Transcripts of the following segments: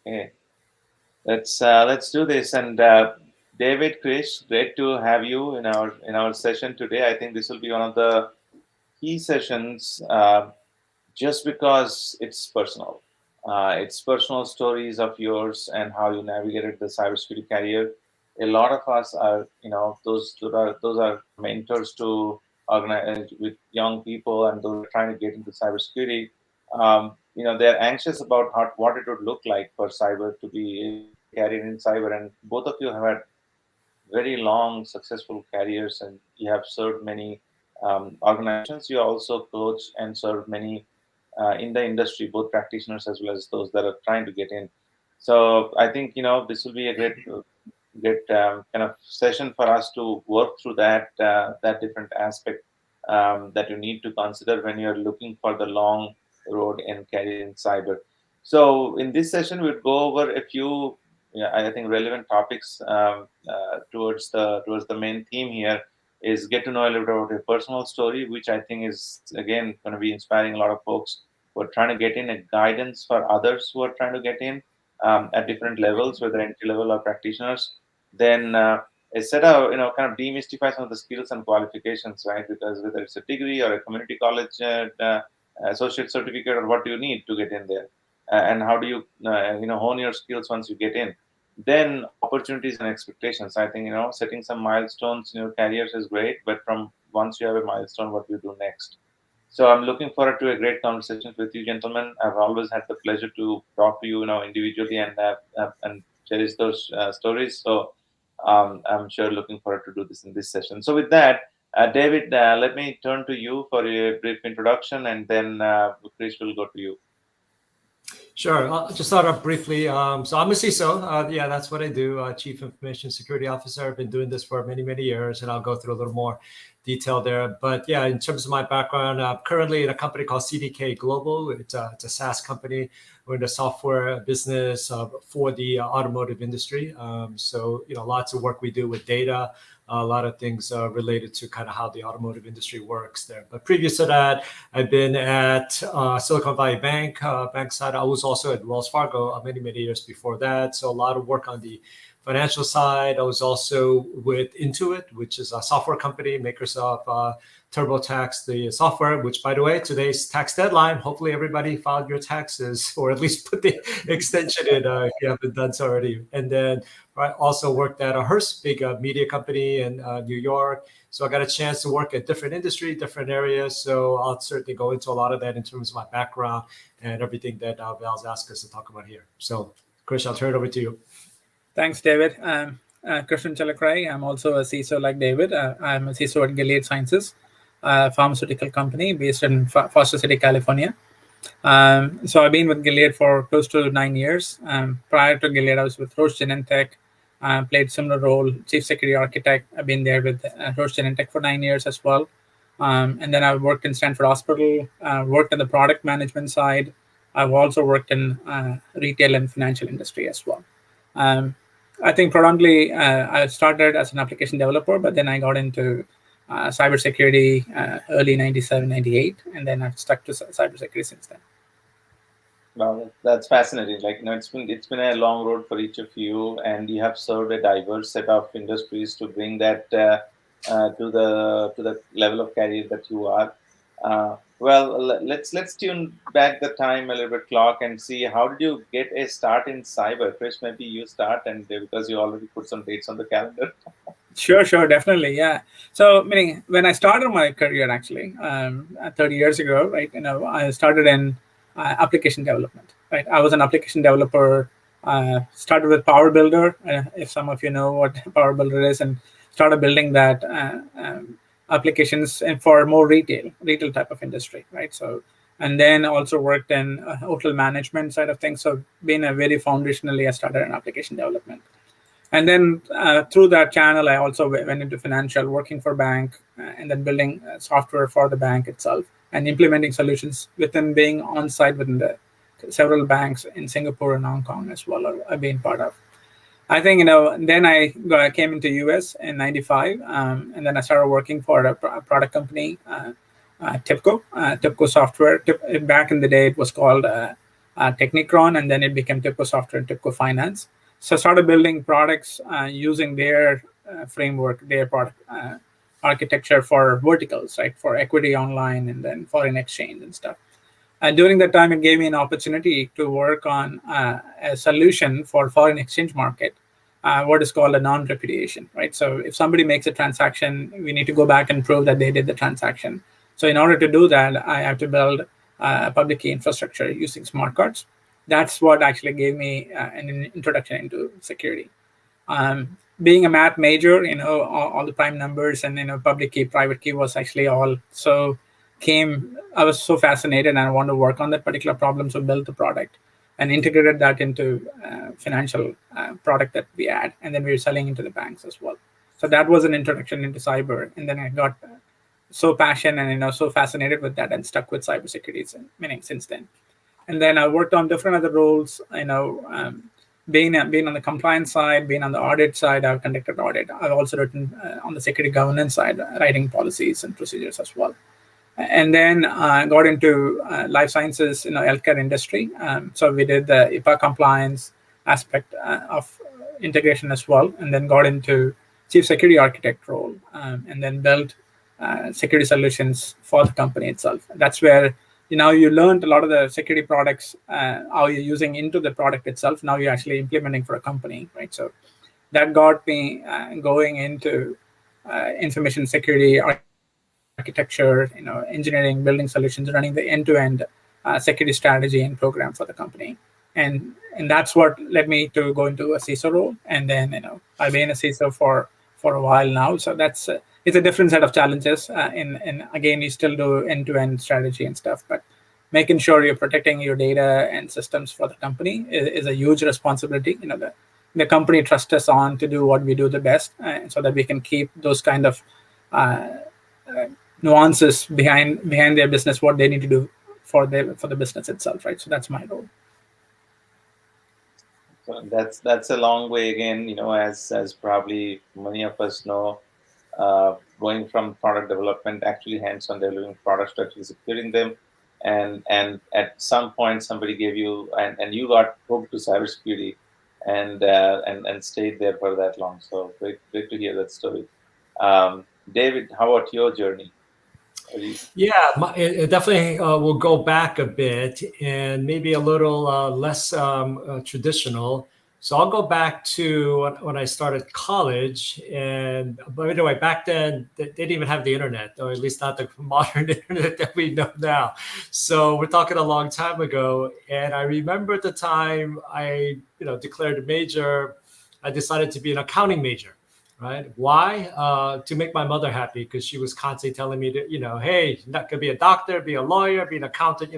Okay, let's do this. And David, Krish, great to have you in our session today. I think this will be one of the key sessions, just because it's personal. It's personal stories of yours and how you navigated the cybersecurity career. A lot of us are, those are mentors to organize with young people and those trying to get into cybersecurity. They're anxious about what it would look like for cyber to be a career in cyber. And both of you have had very long, successful careers, and you have served many organizations. You also coach and serve many in the industry, both practitioners as well as those that are trying to get in. So I think this will be a great kind of session for us to work through that different aspect that you need to consider when you're looking for the long road and career in cyber. So in this session, we'll go over a few, I think, relevant topics towards the main theme here. Is get to know a little bit about your personal story, which I think is again going to be inspiring a lot of folks who are trying to get in, a guidance for others who are trying to get in at different levels, whether entry level or practitioners. Then a set of kind of demystify some of the skills and qualifications, right? Because whether it's a degree or a community college associate certificate, or what do you need to get in there, and how do you hone your skills once you get in. Then opportunities and expectations. I think setting some milestones in your careers is great, but from once you have a milestone, what do you do next? So I'm looking forward to a great conversation with you, gentlemen. I've always had the pleasure to talk to you, individually and cherish those stories. So I'm sure looking forward to do this in this session. So with that, David, let me turn to you for a brief introduction, and then Chris will go to you. Sure. I'll just start off briefly. So I'm a CISO. Yeah, that's what I do. Chief Information Security Officer. I've been doing this for many, many years, and I'll go through a little more detail there. But yeah, in terms of my background, currently in a company called CDK Global. It's a SaaS company. We're in the software business for the automotive industry. So lots of work we do with data. A lot of things related to kind of how the automotive industry works there. But previous to that, I've been at Silicon Valley Bank side. I was also at Wells Fargo many, many years before that. So a lot of work on the financial side. I was also with Intuit, which is a software company, makers of TurboTax, the software, which, by the way, today's tax deadline. Hopefully everybody filed your taxes, or at least put the extension in if you haven't done so already. And then I also worked at a Hearst, big media company in New York. So I got a chance to work at different industry, different areas. So I'll certainly go into a lot of that in terms of my background and everything that Val's asked us to talk about here. So, Krish, I'll turn it over to you. Thanks, David. Krishnan Chalakrai. I'm also a CISO like David. I'm a CISO at Gilead Sciences, a pharmaceutical company based in Foster City, California. So I've been with Gilead for close to 9 years. Prior to Gilead, I was with Roche Genentech. Played similar role, chief security architect. I've been there with Roche Genentech for 9 years as well. And then I've worked in Stanford Hospital, worked in the product management side. I've also worked in retail and financial industry as well. I think predominantly I started as an application developer, but then I got into cybersecurity early 97, 98, and then I've stuck to cybersecurity since then. Wow, that's fascinating. It's been a long road for each of you, and you have served a diverse set of industries to bring that to the level of career that you are. Well, let's tune back the time a little bit, clock, and see how did you get a start in cyber. Chris, maybe you start, and because you already put some dates on the calendar. Sure, definitely, yeah. So, meaning when I started my career, actually, 30 years ago, right? I started in application development, right? I was an application developer. Started with Power Builder, if some of you know what Power Builder is, and started building that applications for more retail type of industry, right? So, and then also worked in hotel management side of things. So, being a very foundationally, I started in application development. And then through that channel, I also went into financial, working for bank, and then building software for the bank itself and implementing solutions within being on site within the several banks in Singapore and Hong Kong as well. I've been part of. I think, then I came into US in 95, and then I started working for a product company, TIPCO Software. Back in the day, it was called Technicron, and then it became TIPCO Software and TIPCO Finance. So I started building products using their framework, their product architecture for verticals, right? For equity online and then foreign exchange and stuff. And during that time, it gave me an opportunity to work on a solution for foreign exchange market, what is called a non-repudiation, right? So if somebody makes a transaction, we need to go back and prove that they did the transaction. So in order to do that, I have to build a public key infrastructure using smart cards. That's what actually gave me an introduction into security. Being a math major, all the prime numbers and public key, private key was actually all so I was so fascinated and I wanted to work on that particular problem. So built the product and integrated that into financial product that we had. And then we were selling into the banks as well. So that was an introduction into cyber. And then I got so passionate and so fascinated with that and stuck with cybersecurity, meaning since then. And then I worked on different other roles, being on the compliance side, being on the audit side. I've conducted audit. I've also written on the security governance side, writing policies and procedures as well. And then got into life sciences, healthcare industry. So we did the HIPAA compliance aspect of integration as well, and then got into chief security architect role, and then built security solutions for the company itself. That's where you learned a lot of the security products, how you're using into the product itself. Now you're actually implementing for a company, right? So that got me going into information security architecture, engineering, building solutions, running the end-to-end security strategy and program for the company. And that's what led me to go into a CISO role. And then, I've been a CISO for a while now. So that's it's a different set of challenges. And again, you still do end-to-end strategy and stuff, but making sure you're protecting your data and systems for the company is a huge responsibility. The company trusts us on to do what we do the best, so that we can keep those kind of nuances behind their business, what they need to do for the business itself, right? So that's my role. So that's a long way again, as probably many of us know, going from product development, actually hands-on developing products to actually securing them, and at some point somebody gave you and you got hooked to cybersecurity and stayed there for that long. So great to hear that story. David, how about your journey? Yeah, it definitely will go back a bit and maybe a little less traditional. So I'll go back to when I started college. And by the way, back then they didn't even have the internet, or at least not the modern internet that we know now. So we're talking a long time ago. And I remember at the time I declared a major. I decided to be an accounting major. Right? Why? To make my mother happy, because she was constantly telling me that, hey, you're not gonna be a doctor, be a lawyer, be an accountant.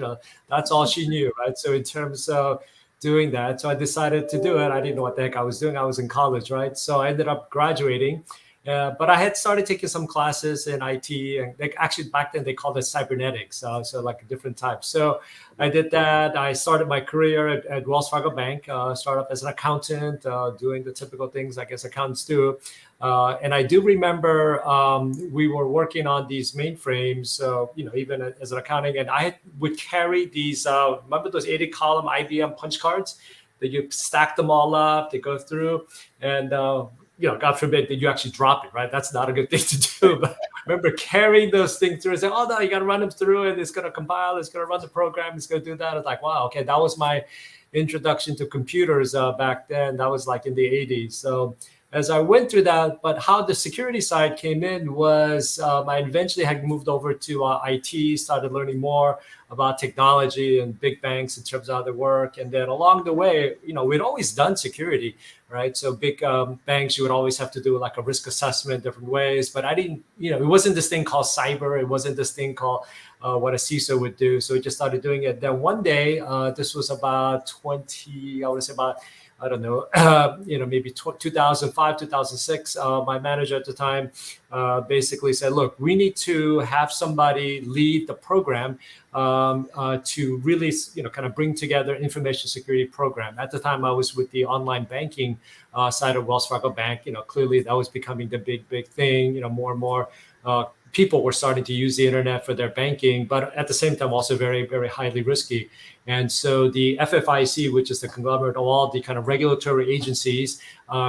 That's all she knew, right? So in terms of doing that, so I decided to do it. I didn't know what the heck I was doing. I was in college, right? So I ended up graduating. But I had started taking some classes in IT, and actually back then they called it cybernetics, so like a different type. So I did that. I started my career at Wells Fargo Bank, started off as an accountant, doing the typical things I guess accountants do. And I do remember we were working on these mainframes, even as an accounting, and I would carry these, remember those 80-column IBM punch cards that you stack them all up, they go through, and God forbid that you actually drop it, right? That's not a good thing to do. But I remember carrying those things through and saying, oh, no, you got to run them through and it's going to compile, it's going to run the program, it's going to do that. I was like, wow, okay, that was my introduction to computers back then. That was like in the 80s. So as I went through that, but how the security side came in was I eventually had moved over to IT, started learning more about technology and big banks in terms of how they work. And then along the way, we'd always done security, right? So big banks, you would always have to do like a risk assessment different ways. But I didn't, it wasn't this thing called cyber. It wasn't this thing called what a CISO would do. So we just started doing it. Then one day, this was about I don't know, maybe 2005, 2006, my manager at the time basically said, look, we need to have somebody lead the program to really, kind of bring together information security program. At the time, I was with the online banking side of Wells Fargo Bank. Clearly that was becoming the big thing, more and more people were starting to use the internet for their banking, but at the same time also very, very highly risky. And so the FFIC, which is the conglomerate of all the kind of regulatory agencies,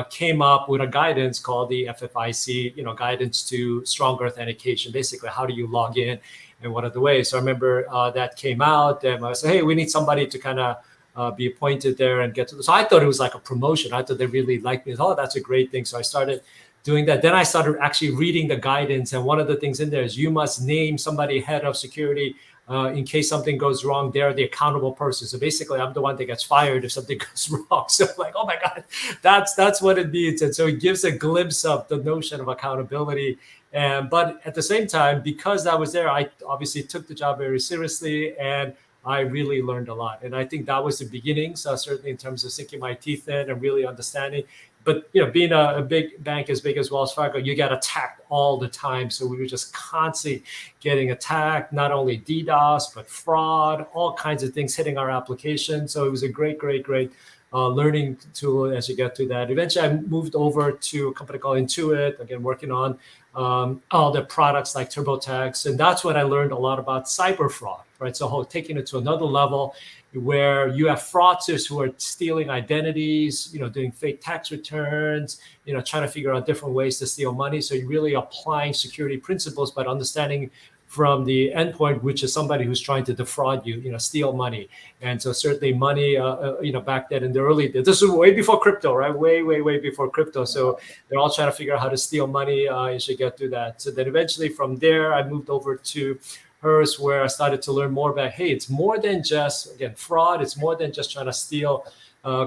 came up with a guidance called the FFIC, guidance to stronger authentication. Basically, how do you log in and what are the ways? So I remember that came out, and I said, hey, we need somebody to kind of be appointed there and get to this. So I thought it was like a promotion. I thought they really liked me. Oh, that's a great thing. So I started doing that. Then I started actually reading the guidance. And one of the things in there is you must name somebody head of security in case something goes wrong. They're the accountable person. So basically, I'm the one that gets fired if something goes wrong. So like, oh my God, that's what it means. And so it gives a glimpse of the notion of accountability. But at the same time, because I was there, I obviously took the job very seriously, and I really learned a lot. And I think that was the beginning. So certainly in terms of sinking my teeth in and really understanding. But being a big bank as big as Wells Fargo, you get attacked all the time. So we were just constantly getting attacked, not only DDoS, but fraud, all kinds of things hitting our application. So it was a great learning tool as you get to that. Eventually, I moved over to a company called Intuit, again, working on all the products like TurboTax. And that's when I learned a lot about cyber fraud, right? So taking it to another level where you have fraudsters who are stealing identities, doing fake tax returns, trying to figure out different ways to steal money. So you're really applying security principles, but understanding from the endpoint, which is somebody who's trying to defraud you, steal money. And so certainly money, back then in the early days, this was way before crypto, right? Way before crypto. So they're all trying to figure out how to steal money. You should get through that. So then eventually from there, I moved over to Hers, where I started to learn more about, hey, it's more than just, again, fraud. It's more than just trying to steal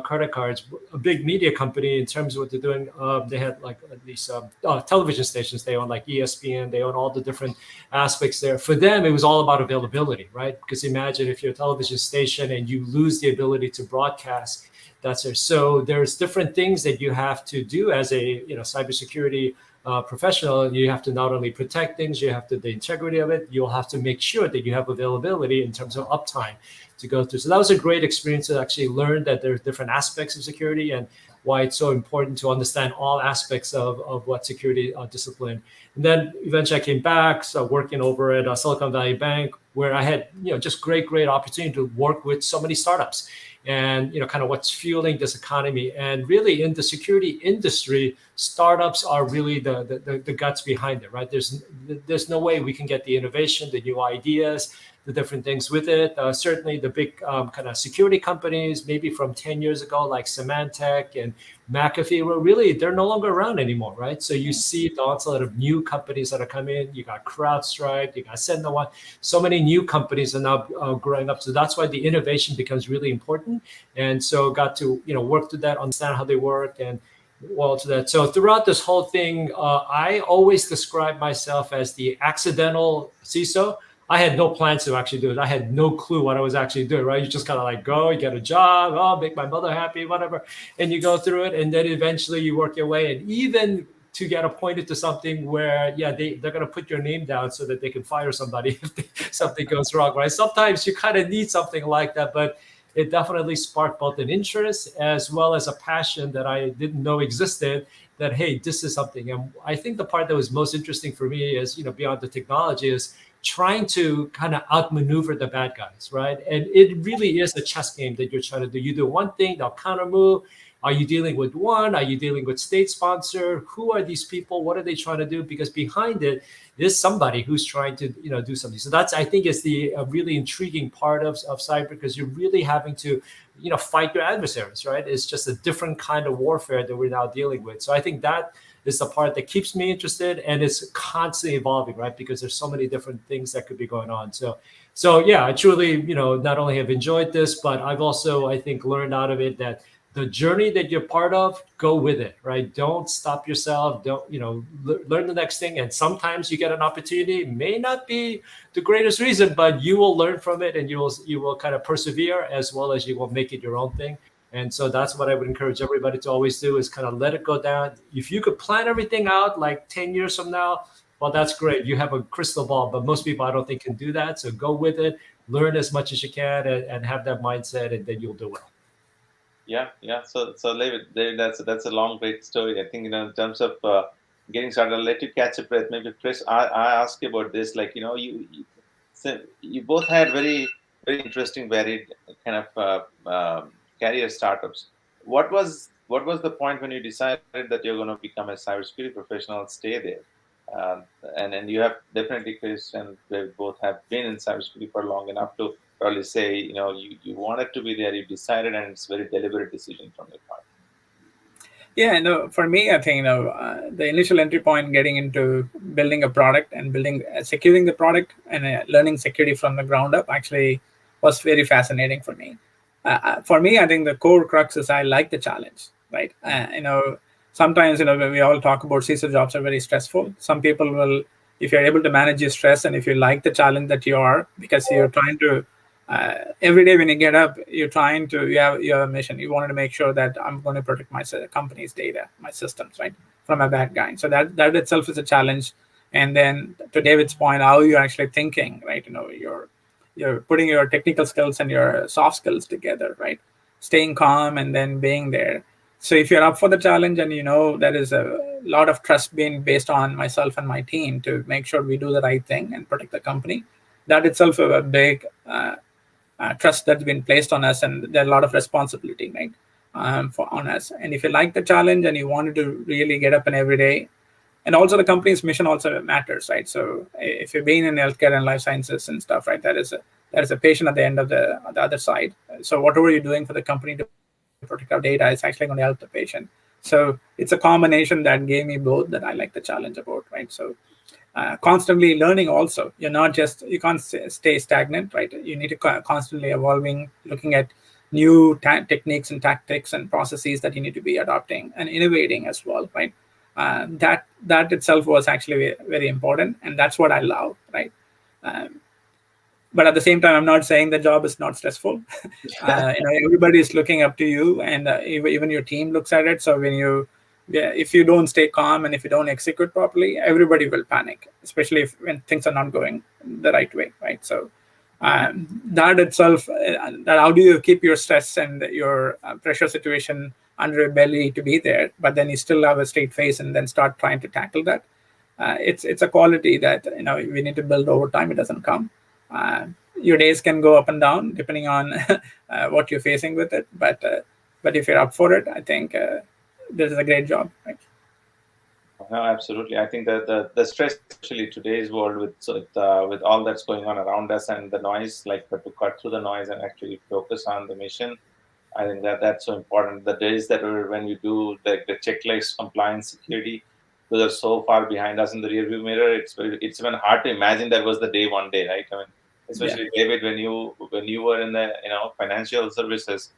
credit cards. A big media company, in terms of what they're doing, they had like at least television stations. They own like ESPN. They own all the different aspects there. For them, it was all about availability, right? Because imagine if you're a television station and you lose the ability to broadcast, that's it. So there's different things that you have to do as a cybersecurity professional. You have to not only protect things, you have to the integrity of it. You'll have to make sure that you have availability in terms of uptime to go through. So that was a great experience to actually learn that there's different aspects of security and why it's so important to understand all aspects of what security discipline. And then eventually I came back, so working over at Silicon Valley Bank, where I had just great opportunity to work with so many startups. And kind of what's fueling this economy. And really in the security industry, startups are really the guts behind it, right? There's no way we can get the innovation, the new ideas, the different things with it. Certainly the big kind of security companies, maybe from 10 years ago, like Symantec and McAfee, they're no longer around anymore, right? So you see the onslaught of new companies that are coming in. You got CrowdStrike, you got SentinelOne. So many new companies are now growing up. So that's why the innovation becomes really important. And so got to work through that, understand how they work, and well to that. So throughout this whole thing, I always describe myself as the accidental CISO. I had no plans to actually do it. I had no clue what I was actually doing, right? You just kind of like go, you get a job, make my mother happy, whatever. And you go through it. And then eventually you work your way. And even to get appointed to something where, they're going to put your name down so that they can fire somebody if something goes wrong, right? Sometimes you kind of need something like that. But it definitely sparked both an interest as well as a passion that I didn't know existed, that, hey, this is something. And I think the part that was most interesting for me is, beyond the technology, is trying to kind of outmaneuver the bad guys, right? And it really is a chess game that you're trying to do. You do one thing, they'll counter move. Are you dealing with one? Are you dealing with state sponsor? Who are these people? What are they trying to do? Because behind it is somebody who's trying to do something. So that's, I think, is the really intriguing part of cyber, because you're really having to fight your adversaries, right? It's just a different kind of warfare that we're now dealing with. So I think that is the part that keeps me interested, and it's constantly evolving, right? Because there's so many different things that could be going on. So yeah, I truly, not only have enjoyed this, but I've also, I think, learned out of it that the journey that you're part of, go with it, right? Don't stop yourself. Don't, learn the next thing. And sometimes you get an opportunity, it may not be the greatest reason, but you will learn from it, and you will kind of persevere, as well as you will make it your own thing. And so that's what I would encourage everybody to always do, is kind of let it go down. If you could plan everything out like 10 years from now, well, that's great. You have a crystal ball, but most people I don't think can do that. So go with it, learn as much as you can, and have that mindset, and then you'll do well. Yeah. So David, that's a long, great story. I think in terms of getting started, I'll let you catch a breath. Maybe Chris, I ask you about this. Like, so you both had very, very interesting, varied kind of career startups. What was the point when you decided that you're going to become a cybersecurity professional, stay there? Uh, and you have definitely, Chris and we both have been in cybersecurity for long enough to probably say, you wanted to be there, you decided, and it's a very deliberate decision from your part. Yeah, no, for me, I think, the initial entry point getting into building a product and securing the product and learning security from the ground up actually was very fascinating for me. For me, I think the core crux is I like the challenge, right? Sometimes, when we all talk about CISO jobs are very stressful. Some people will, if you're able to manage your stress and if you like the challenge that you are, because you're trying to every day when you get up, you have a mission. You wanted to make sure that I'm going to protect my company's data, my systems, right, from a bad guy. So that itself is a challenge. And then to David's point, how you're actually thinking, right? You're putting your technical skills and your soft skills together, right? Staying calm and then being there. So if you're up for the challenge and there is a lot of trust being based on myself and my team to make sure we do the right thing and protect the company, that itself is a big trust that's been placed on us, and there's a lot of responsibility, right, on us. And if you like the challenge and you wanted to really get up and every day, and also the company's mission also matters, right? So if you're being in healthcare and life sciences and stuff, right, there is a patient at the end of the other side. So whatever you're doing for the company to protect our data is actually going to help the patient. So it's a combination that gave me both that I like the challenge about, right? So constantly learning also. You can't stay stagnant, right? You need to constantly evolving, looking at new techniques and tactics and processes that you need to be adopting and innovating as well, right? That itself was actually very, very important, and that's what I love, right? But at the same time, I'm not saying the job is not stressful. Everybody is looking up to you, and even your team looks at it. So if you don't stay calm and if you don't execute properly, everybody will panic, especially when things are not going the right way, right? So that itself, that how do you keep your stress and your pressure situation under your belly to be there, but then you still have a straight face and then start trying to tackle that. It's a quality that we need to build over time. It doesn't come. Your days can go up and down depending on what you're facing with it, but if you're up for it, I think this is a great job, right? No, absolutely. I think that the stress, especially today's world, with all that's going on around us and the noise, but to cut through the noise and actually focus on the mission, I think that's so important. The days that were when we do the checklist, compliance, security, those are so far behind us in the rearview mirror. It's even hard to imagine that was the day one day, right? I mean, especially David, when you were in the financial services,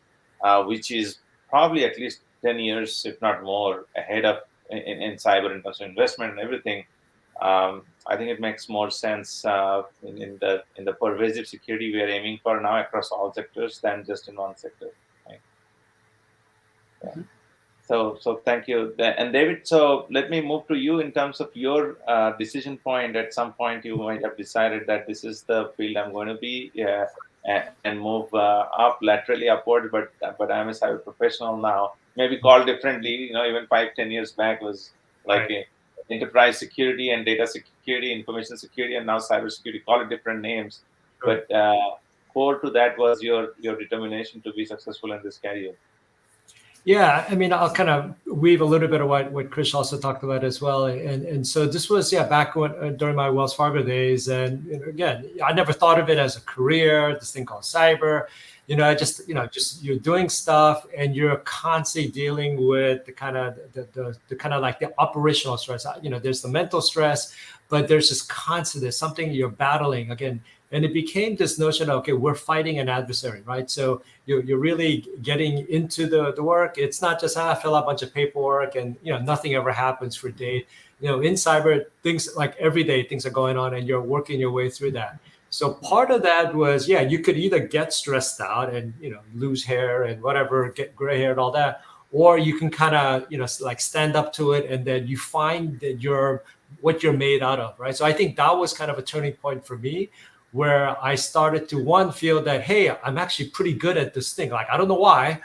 which is probably at least 10 years, if not more, ahead of in cyber in terms of investment and everything. I think it makes more sense in the pervasive security we are aiming for now across all sectors than just in one sector. Right? Yeah. So thank you. And David, so let me move to you in terms of your decision point. At some point, you might have decided that this is the field I'm going to be, and move up laterally upward. But I'm a cyber professional now. Maybe called differently. Even 5-10 years back was like enterprise security and data security, information security, and now cyber security. Call it different names, but core to that was your determination to be successful in this career. Yeah, I mean, I'll kind of weave a little bit of what Chris also talked about as well. And so this was, back during my Wells Fargo days. And again, I never thought of it as a career, this thing called cyber. Just you're doing stuff and you're constantly dealing with the kind of like the operational stress. There's the mental stress, but there's there's something you're battling again. And it became this notion of, okay, we're fighting an adversary, right? So you're really getting into the work. It's not just, fill out a bunch of paperwork and, nothing ever happens for days. In cyber, things like every day, things are going on and you're working your way through that. So part of that was, you could either get stressed out and, lose hair and whatever, get gray hair and all that, or you can kind of, stand up to it and then you find that what you're made out of, right? So I think that was kind of a turning point for me, where I started to feel that, hey, I'm actually pretty good at this thing. Like, I don't know why,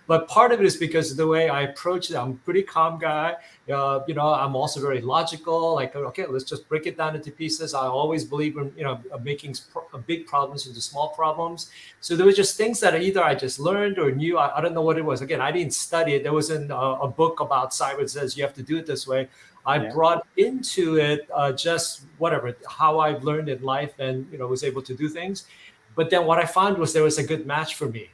but part of it is because of the way I approach it. I'm a pretty calm guy. I'm also very logical. Like, okay, let's just break it down into pieces. I always believe in, making big problems into small problems. So there were just things that either I just learned or knew. I don't know what it was. Again, I didn't study it. There wasn't a book about cyber that says you have to do it this way. I brought into it just whatever, how I've learned in life and, was able to do things. But then what I found was there was a good match for me.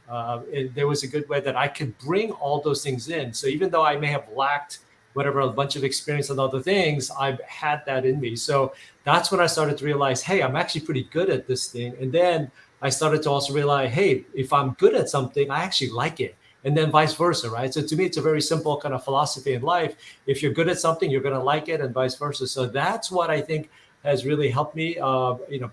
There was a good way that I could bring all those things in. So even though I may have lacked whatever, a bunch of experience and other things, I've had that in me. So that's when I started to realize, hey, I'm actually pretty good at this thing. And then I started to also realize, hey, if I'm good at something, I actually like it. And then vice versa, right? So to me, it's a very simple kind of philosophy in life. If you're good at something, you're going to like it, and vice versa. So that's what I think has really helped me,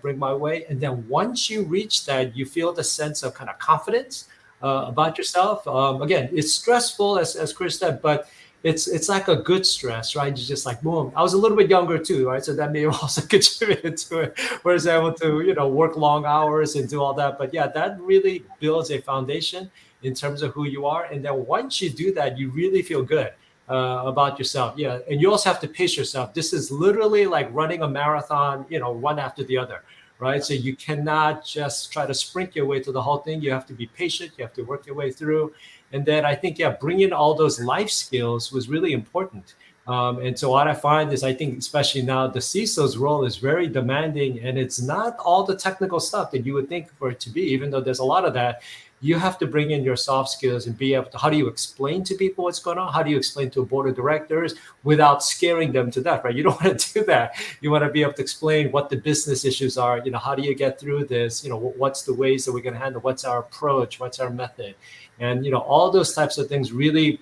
bring my way. And then once you reach that, you feel the sense of kind of confidence about yourself. Again, it's stressful, as Chris said, but it's like a good stress, right? You just like, boom. I was a little bit younger too, right? So that may have also contributed to it. Whereas I able to, work long hours and do all that. But yeah, that really builds a foundation in terms of who you are. And then once you do that, you really feel good about yourself. Yeah. And you also have to pace yourself. This is literally like running a marathon, one after the other, right? So you cannot just try to sprint your way to the whole thing. You have to be patient. You have to work your way through. And then I think, bringing all those life skills was really important. And so what I find is, I think, especially now, the CISO's role is very demanding, and it's not all the technical stuff that you would think for it to be, even though there's a lot of that. You have to bring in your soft skills and be able to, how do you explain to people what's going on? How do you explain to a board of directors without scaring them to death, right? You don't want to do that. You want to be able to explain what the business issues are. How do you get through this? What's the ways that we're going to handle? What's our approach? What's our method? And all those types of things really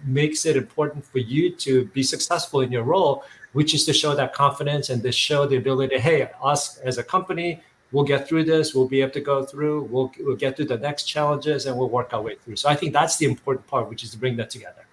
makes it important for you to be successful in your role, which is to show that confidence and to show the ability, hey, us as a company, we'll get through this. We'll be able to go through. We'll get through the next challenges, and we'll work our way through. So I think that's the important part, which is to bring that together.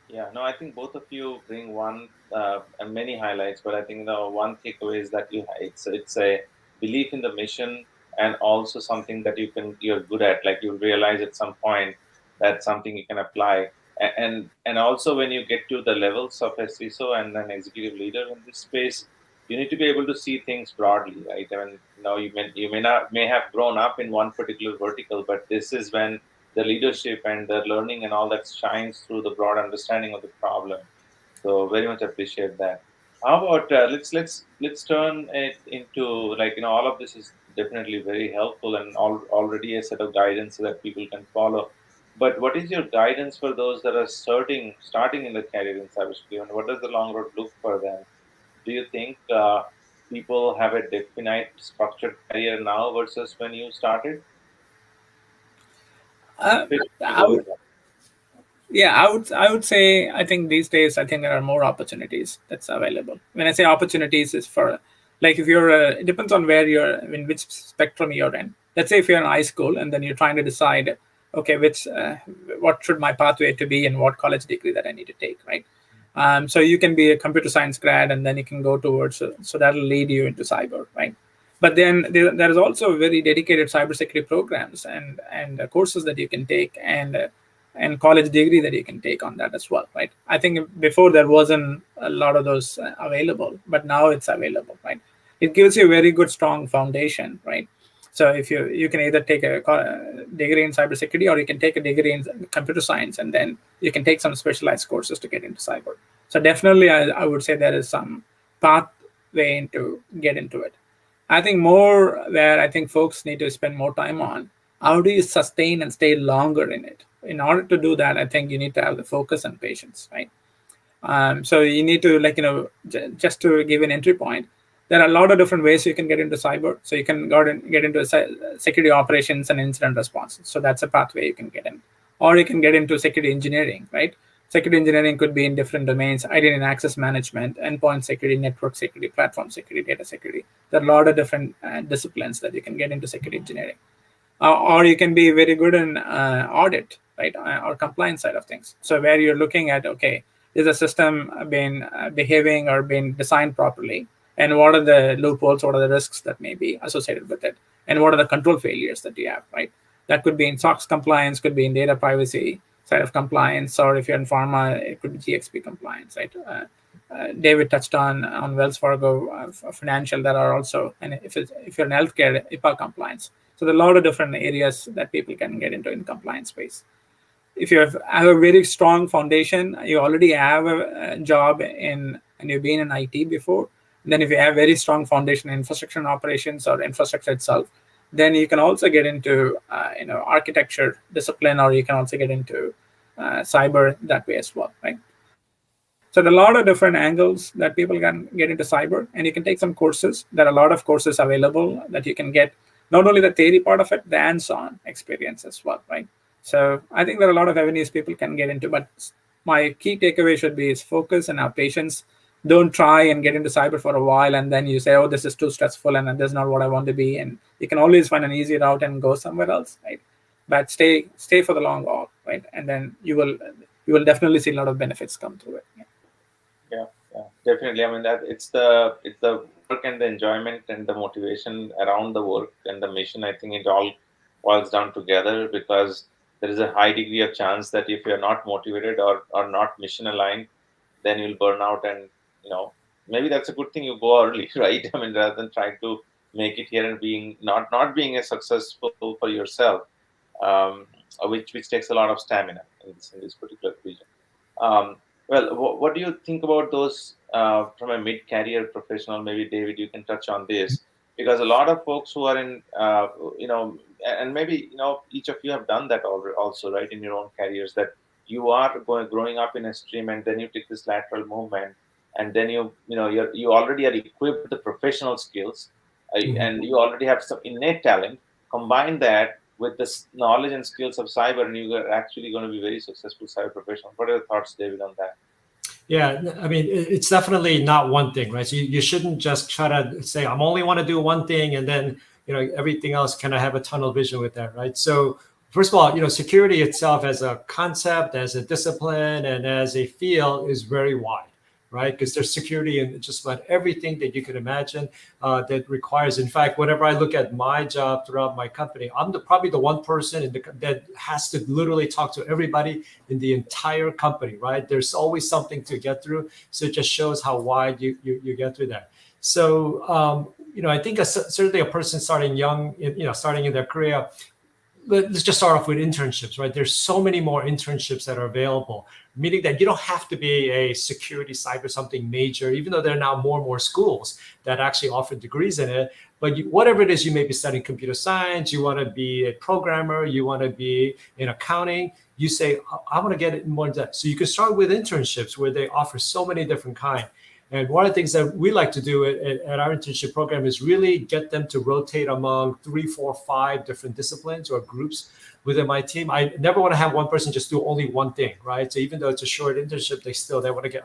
Yeah, no, I think both of you bring one and many highlights, but I think the one takeaway is that it's a belief in the mission, and also something that you're good at. Like, you'll realize at some point that's something you can apply. And also, when you get to the levels of a CISO and an executive leader in this space, you need to be able to see things broadly, right? I mean, you may have grown up in one particular vertical, but this is when the leadership and the learning and all that shines through the broad understanding of the problem. So very much appreciate that. How about let's turn it into, like, all of this is definitely very helpful and already a set of guidance that people can follow. But what is your guidance for those that are starting in the career in cybersecurity, and what does the long road look for them? Do you think people have a definite structured career now versus when you started? I would, yeah, I would say, I think these days, I think there are more opportunities that's available. When I say opportunities, is for, like, if you're it depends on where you're, in which spectrum you're in. Let's say if you're in high school and then you're trying to decide, okay, what should my pathway to be and what college degree that I need to take, right? So you can be a computer science grad, and then you can go towards, so that'll lead you into cyber, right? But then there is also very dedicated cybersecurity programs and courses that you can take, and college degree that you can take on that as well, right? I think before there wasn't a lot of those available, but now it's available, right? It gives you a very good, strong foundation, right? So if you can either take a degree in cybersecurity, or you can take a degree in computer science, and then you can take some specialized courses to get into cyber. So definitely, I would say there is some pathway to get into it. I think more where I think folks need to spend more time on, how do you sustain and stay longer in it? In order to do that, I think you need to have the focus and patience, right? So you need to, like, just to give an entry point, there are a lot of different ways you can get into cyber. So you can get into security operations and incident response. So that's a pathway you can get in. Or you can get into security engineering, right? Security engineering could be in different domains: identity and access management, endpoint security, network security, platform security, data security. There are a lot of different disciplines that you can get into security engineering. Or you can be very good in audit, right, or compliance side of things. So where you're looking at, okay, is a system been behaving or been designed properly, and what are the loopholes, what are the risks that may be associated with it, and what are the control failures that you have, right? That could be in SOX compliance, could be in data privacy side of compliance, or if you're in pharma, it could be GXP compliance, right? David touched on Wells Fargo financial that are also, and if you're in healthcare, HIPAA compliance. So there are a lot of different areas that people can get into in compliance space. If you have a very strong foundation, you already have a job and you've been in IT before, then if you have very strong foundation in infrastructure and operations or infrastructure itself, then you can also get into architecture discipline, or you can also get into cyber that way as well, right? So there are a lot of different angles that people can get into cyber, and you can take some courses. There are a lot of courses available that you can get, not only the theory part of it, the hands-on experience as well, right? So I think there are a lot of avenues people can get into, but my key takeaway should be is focus and have patience. Don't try and get into cyber for a while and then you say, oh, this is too stressful and this is not what I want to be. And you can always find an easy route and go somewhere else, right? But stay for the long haul, right? And then you will definitely see a lot of benefits come through it. Yeah, definitely. I mean, that it's the work and the enjoyment and the motivation around the work and the mission. I think it all boils down together, because there is a high degree of chance that if you're not motivated or not mission aligned, then you'll burn out. And maybe that's a good thing you go early, right? I mean, rather than trying to make it here and being not being as successful for yourself, which takes a lot of stamina in this particular region. Well, what do you think about those from a mid-career professional? Maybe David, you can touch on this, because a lot of folks who are in, and maybe each of you have done that also, right, in your own careers, that you are growing up in a stream, and then you take this lateral movement, and then you already are equipped with the professional skills, and you already have some innate talent. Combine that with the knowledge and skills of cyber, and you are actually going to be very successful cyber professional. What are your thoughts, David, on that? Yeah, I mean, it's definitely not one thing, right? So you shouldn't just try to say, I'm only want to do one thing, and then everything else kind of have a tunnel vision with that, right? So first of all, security itself as a concept, as a discipline, and as a field is very wide, right? Because there's security in just about everything that you can imagine that requires. In fact, whenever I look at my job throughout my company, I'm probably the one person that has to literally talk to everybody in the entire company, right? There's always something to get through. So it just shows how wide you get through that. So, I think certainly a person starting young, starting in their career, let's just start off with internships, right? There's so many more internships that are available, meaning that you don't have to be a security cyber something major, even though there are now more and more schools that actually offer degrees in it. But whatever it is, you may be studying computer science, you want to be a programmer, you want to be in accounting, you say, I want to get it more in depth. So you can start with internships where they offer so many different kinds. And one of the things that we like to do at our internship program is really get them to rotate among 3, 4, 5 different disciplines or groups within my team. I never want to have one person just do only one thing, right? So even though it's a short internship,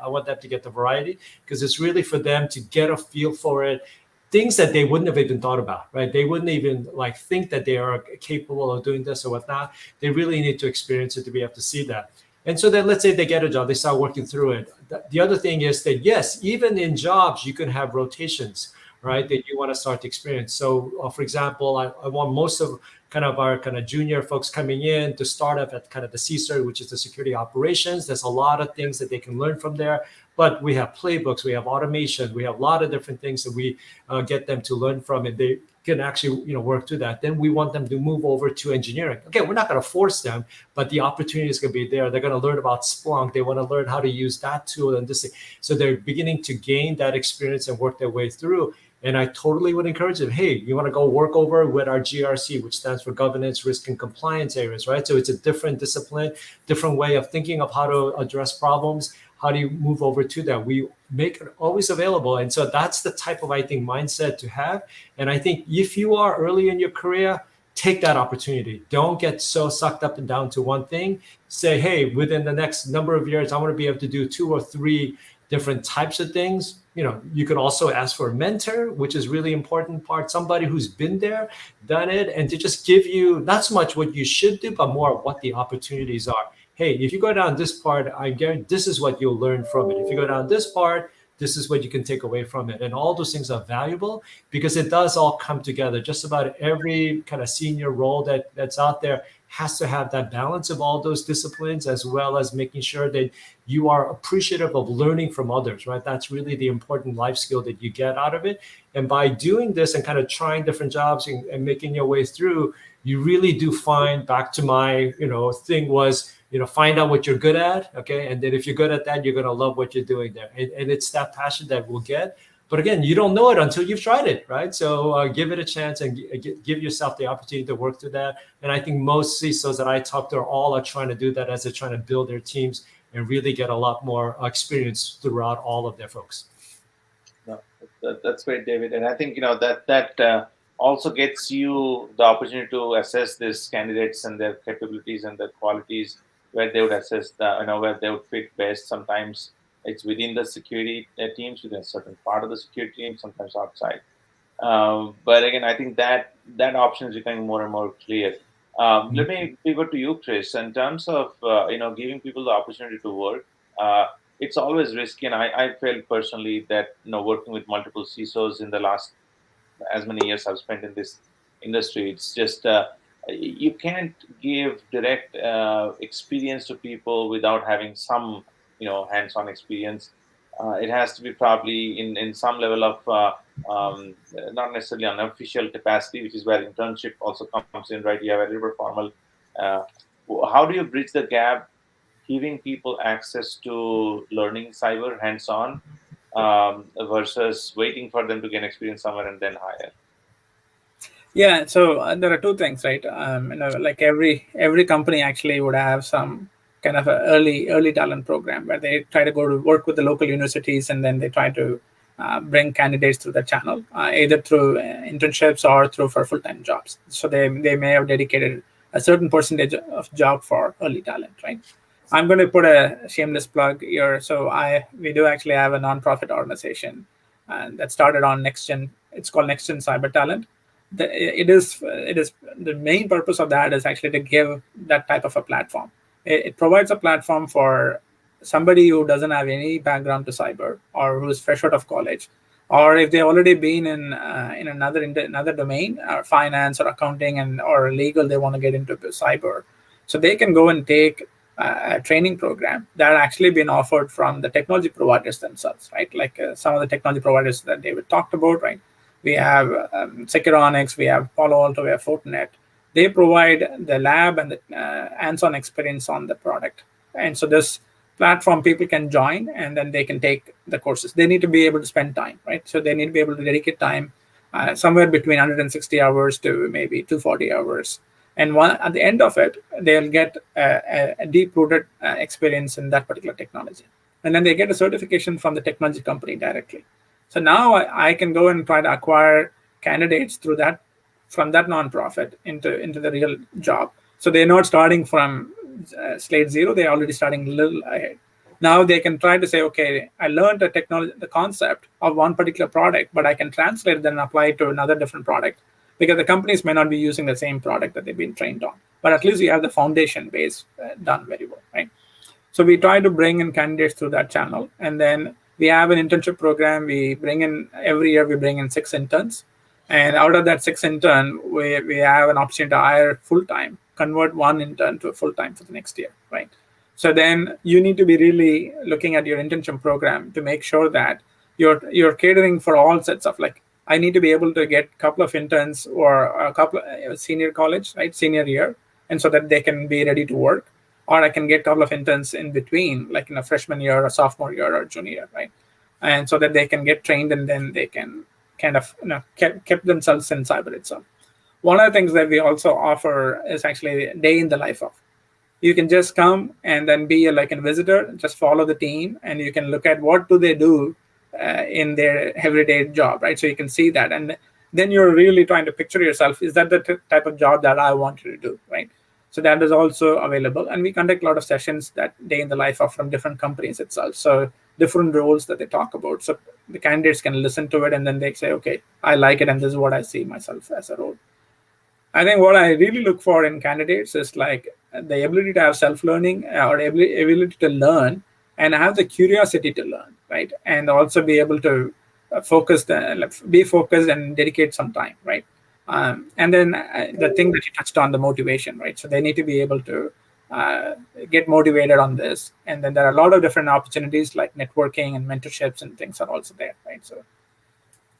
I want them to get the variety, because it's really for them to get a feel for it, things that they wouldn't have even thought about, right? They wouldn't even think that they are capable of doing this or whatnot. They really need to experience it to be able to see that. And so then let's say they get a job, they start working through it. The other thing is that, yes, even in jobs, you can have rotations, right, that you want to start to experience. So, for example, I want most of our junior folks coming in to start up at kind of the CSIR, which is the security operations. There's a lot of things that they can learn from there. But we have playbooks, we have automation, we have a lot of different things that we get them to learn from, and they can actually work through that. Then we want them to move over to engineering. Again, we're not going to force them, but the opportunity is going to be there. They're going to learn about Splunk. They want to learn how to use that tool and this thing. So they're beginning to gain that experience and work their way through. And I totally would encourage them, hey, you want to go work over with our GRC, which stands for governance, risk, and compliance areas, right? So it's a different discipline, different way of thinking of how to address problems. How do you move over to that? We make it always available. And so that's the type of, I think, mindset to have. And I think if you are early in your career, take that opportunity. Don't get so sucked up and down to one thing. Say, hey, within the next number of years, I want to be able to do 2 or 3 different types of things. You could also ask for a mentor, which is really important part, somebody who's been there, done it, and to just give you not so much what you should do, but more what the opportunities are. Hey, if you go down this part, I guarantee this is what you'll learn from it. If you go down this part, this is what you can take away from it. And all those things are valuable because it does all come together. Just about every kind of senior role that's out there has to have that balance of all those disciplines, as well as making sure that you are appreciative of learning from others, right? That's really the important life skill that you get out of it. And by doing this and kind of trying different jobs and making your way through, you really do find, back to my, thing was, find out what you're good at. Okay. And then if you're good at that, you're going to love what you're doing there. And it's that passion that we'll get. But again, you don't know it until you've tried it, right? So give it a chance and give yourself the opportunity to work through that. And I think most CISOs that I talk to are trying to do that as they're trying to build their teams and really get a lot more experience throughout all of their folks. No, that's great, David. And I think that also gets you the opportunity to assess these candidates and their capabilities and their qualities, where they would assess where they would fit best. Sometimes it's within the security teams, within a certain part of the security team, sometimes outside. But again, I think that option is becoming more and more clear. Let me pivot to you, Chris. In terms of giving people the opportunity to work, it's always risky, and I felt personally that working with multiple CISOs in the last as many years I've spent in this industry, it's just you can't give direct experience to people without having some hands-on experience. It has to be probably in some level of not necessarily an official capacity, which is where internship also comes in, right? You have a little bit formal. How do you bridge the gap, giving people access to learning cyber hands-on versus waiting for them to gain experience somewhere and then hire? Yeah, so there are two things, right? Like every company actually would have some kind of an early talent program where they try to go to work with the local universities, and then they try to bring candidates through the channel, either through internships or through for full-time jobs. So they may have dedicated a certain percentage of job for early talent, right? I'm going to put a shameless plug here. So we do actually have a nonprofit organization that started on NextGen. It's called NextGen Cyber Talent. It is the main purpose of that is actually to give that type of a platform. It provides a platform for somebody who doesn't have any background to cyber, or who's fresh out of college, or if they've already been in another domain, finance or accounting or legal, they want to get into cyber. So they can go and take a training program that actually been offered from the technology providers themselves, right? Like some of the technology providers that David talked about, right? We have Securonics, we have Palo Alto, we have Fortinet. They provide the lab and the hands-on experience on the product. And so this platform, people can join, and then they can take the courses. They need to be able to spend time, right? So they need to be able to dedicate time, somewhere between 160 hours to maybe 240 hours. And at the end of it, they'll get a deep-rooted experience in that particular technology. And then they get a certification from the technology company directly. So now I can go and try to acquire candidates from that nonprofit into the real job. So they're not starting from slate zero; they're already starting a little ahead. Now they can try to say, okay, I learned the concept of one particular product, but I can translate it and apply it to another different product, because the companies may not be using the same product that they've been trained on. But at least you have the foundation base done very well, right? So we try to bring in candidates through that channel, and then we have an internship program. Every year we bring in 6 interns, and out of that 6 intern, we have an option to hire full-time, convert 1 intern to a full-time for the next year, right? So then you need to be really looking at your internship program to make sure that you're catering for all sets of, like, I need to be able to get a couple of interns or a couple of senior college, right, senior year, and so that they can be ready to work. Or I can get a couple of interns in between, like in a freshman year or sophomore year or junior year, right? And so that they can get trained, and then they can kind of keep themselves in cyber itself. One of the things that we also offer is actually a day in the life of. You can just come and then be like a visitor, just follow the team, and you can look at what do they do in their everyday job, right? So you can see that, and then you're really trying to picture yourself, is that the type of job that I want to do, right? So that is also available, and we conduct a lot of sessions that day in the life of from different companies itself. So different roles that they talk about. So the candidates can listen to it, and then they say, okay, I like it, and this is what I see myself as a role. I think what I really look for in candidates is like the ability to have self-learning or ability to learn and have the curiosity to learn. right? And also be able to be focused and dedicate some time, right? And then the thing that you touched on, the motivation, right? So they need to be able to get motivated on this. And then there are a lot of different opportunities like networking and mentorships and things are also there, right? So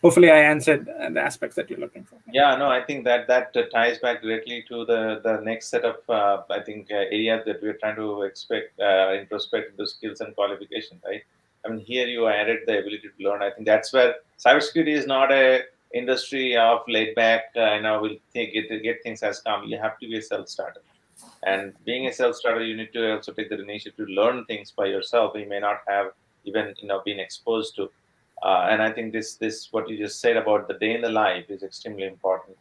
hopefully I answered the aspects that you're looking for. Yeah, no, I think that ties back directly to the next set of I think areas that we're trying to expect introspect into skills and qualification, right? I mean, here you added the ability to learn. I think that's where cybersecurity is not a industry of laid back. We'll get things as come. You have to be a self starter, and being a self starter, you need to also take the initiative to learn things by yourself. You may not have even been exposed to. And I think this what you just said about the day in the life is extremely important.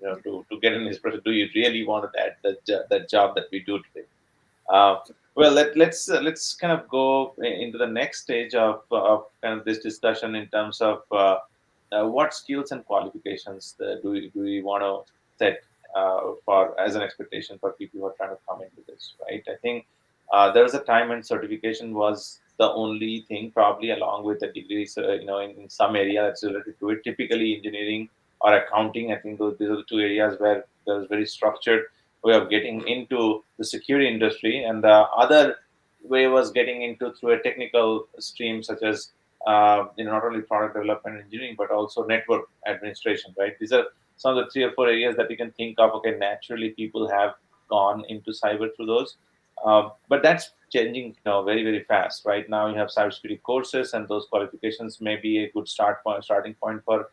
To get in this process, do you really want that job that we do today? Well, let's kind of go into the next stage of kind of this discussion in terms of what skills and qualifications do we want to set for as an expectation for people who are trying to come into this, right? I think there was a time when certification was the only thing, probably along with the degrees, in some area that's related to it. Typically, engineering or accounting, I think these are the two areas where there's very structured way of getting into the security industry, and the other way was getting into through a technical stream such as not only product development and engineering but also network administration, right? These are some of the 3 or 4 areas that you can think of. Okay, naturally people have gone into cyber through those, but that's changing very very fast. Right now you have cybersecurity courses, and those qualifications may be a good starting point for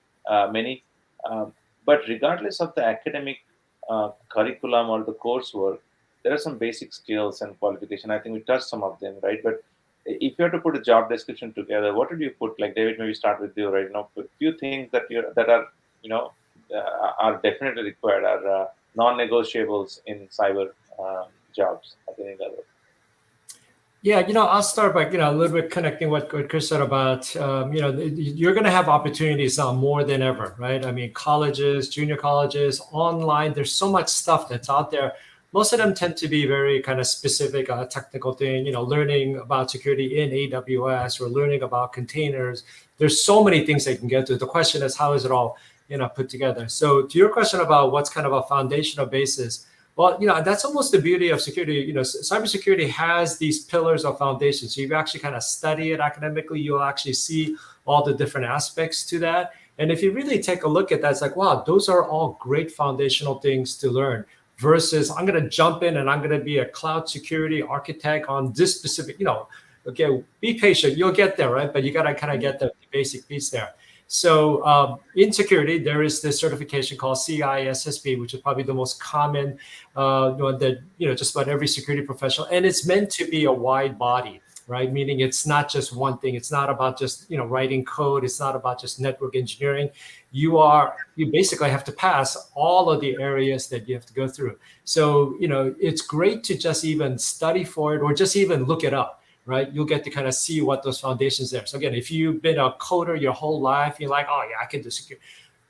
many. But regardless of the academic curriculum or the coursework, there are some basic skills and qualification. I think we touched some of them, right? But if you have to put a job description together, what would you put? Like David, maybe start with you, right? A few things that are definitely required, are non-negotiables in cyber jobs at any level. Yeah, I'll start by, a little bit connecting what Chris said about, you're going to have opportunities now more than ever, right? I mean, colleges, junior colleges, online, there's so much stuff that's out there. Most of them tend to be very kind of specific, technical thing, learning about security in AWS or learning about containers. There's so many things they can get to. The question is, how is it all, put together? So to your question about what's kind of a foundational basis, well, that's almost the beauty of security. Cybersecurity has these pillars of foundation. So if you actually kind of study it academically, you'll actually see all the different aspects to that. And if you really take a look at that, it's like, wow, those are all great foundational things to learn versus I'm going to jump in and I'm going to be a cloud security architect on this specific, okay, be patient, you'll get there, right? But you got to kind of get the basic piece there. So in security, there is this certification called CISSP, which is probably the most common that just about every security professional, and it's meant to be a wide body, right? Meaning it's not just one thing. It's not about just writing code. It's not about just network engineering. You basically have to pass all of the areas that you have to go through. So it's great to just even study for it or just even look it up. Right, you'll get to kind of see what those foundations are. So again, if you've been a coder your whole life, you're like, oh yeah, I can do security.